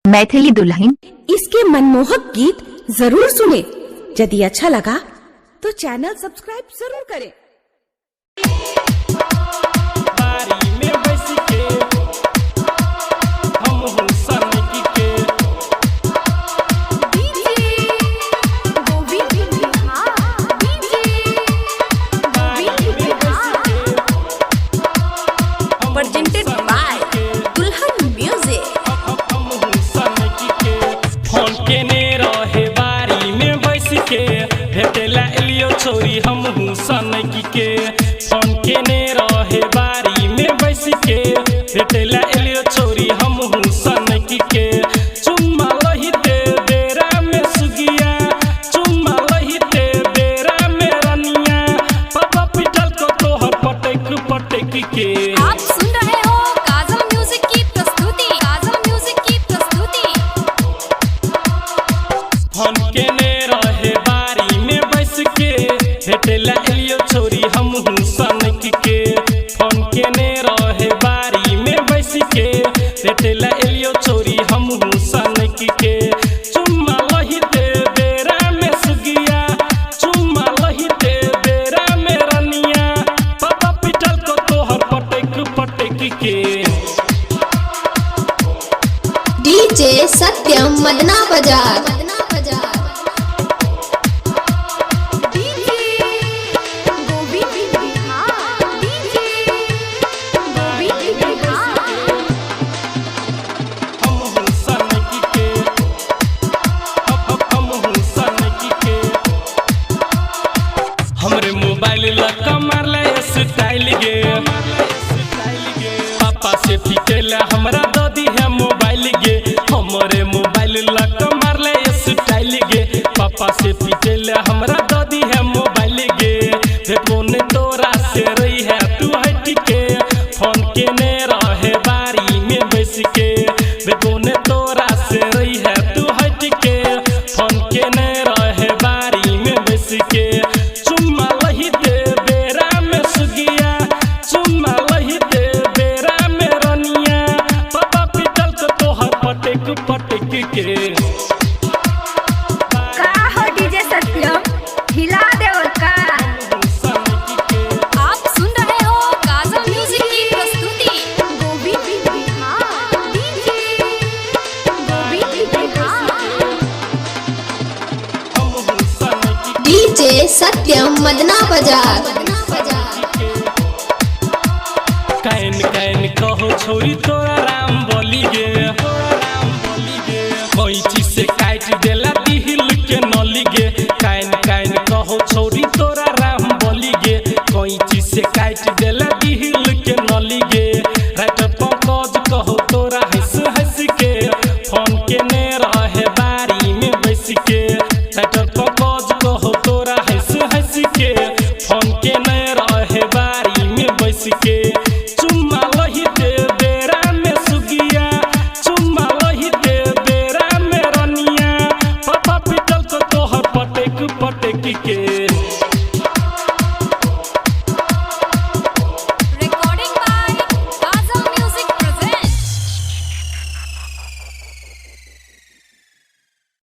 मैथिली दुल्हन। इसके मनमोहक गीत जरूर सुने। यदि अच्छा लगा तो चैनल सब्सक्राइब जरूर करें। Presented by दुल्हन म्यूजिक। फोन केने रहे बारी में बैस के भेटेला एलियो छोरी हमहू सनकी के। फोन केने रहे बारी में बैस के भेटेला एलियो छोरी हमहू सनकी के। चुम्मा लहिते बेरा में सुगिया, चुम्मा लहिते बेरा में रनिया, पापा पिटल को तोहर पटक पटक के। आप सुन रहे हो काजल म्यूजिक की प्रस्तुति, काजल म्यूजिक की प्रस्तुति। फोन केने रहे बारी में बैस के भेटेला एलियो छोरी हमहू सनक के। फोन केने रहे बारी में बैस के भेटेला एलियो छोरी हमहू सनक के। चुम्मा लहिते बेरा में सुगिया, चुम्मा लहिते बेरा में रनिया, पापा पिटल को तोहर पटक पटक के। डीजे सत्यम मदना बाजार। हमहू सनकी के, हमहू सनकी के। हमरे मोबाइल लका मारले स्टाइल गे, पापा से पीटेला हमरा ददी है मोबाइल गे। हमरे मोबाइल लका मारले स्टाइल गे, पापा से पीटेला हमरा ददी है मोबाइल गे। फोन तोरा से रही है तू हट के, फोन केने रहे बारी में बैस के। फोन तोरा से रही है तू हट के, फोन केने रहे बारी में बैस के। चुम्मा लहिते बेरा में सुगिया, चुम्मा लहिते बेरा में रनिया, पापा पिटल को तोहर पटक पटक के। का हो डीजे सत्यम, हिला देव का। सनकी के, आप सुन रहे हो काजल म्यूजिक की प्रस्तुति। हमहू सनकी डीजे सत्यम मदना बाजार। कैन कैन कहो छोरी तोरा राम बोली गे, कोई चीज से काट देला दिल के नली गे। कैन कैन कहो छोरी तोरा राम बोली गे, कोई चीज से काट देला दिल के नली गे। रात पंकज कहो तोरा हंस हंस के, फोन केने रहे बारी में बैस के। रात पंकज कहो तोरा हंस हंस के, फोन केने रहे बारी में बैस के। चुम्मा लहिते बेरा में सुगिया, चुम्मा लहिते बेरा में रनिया, पापा पिटल को तोहर पटक पटक के।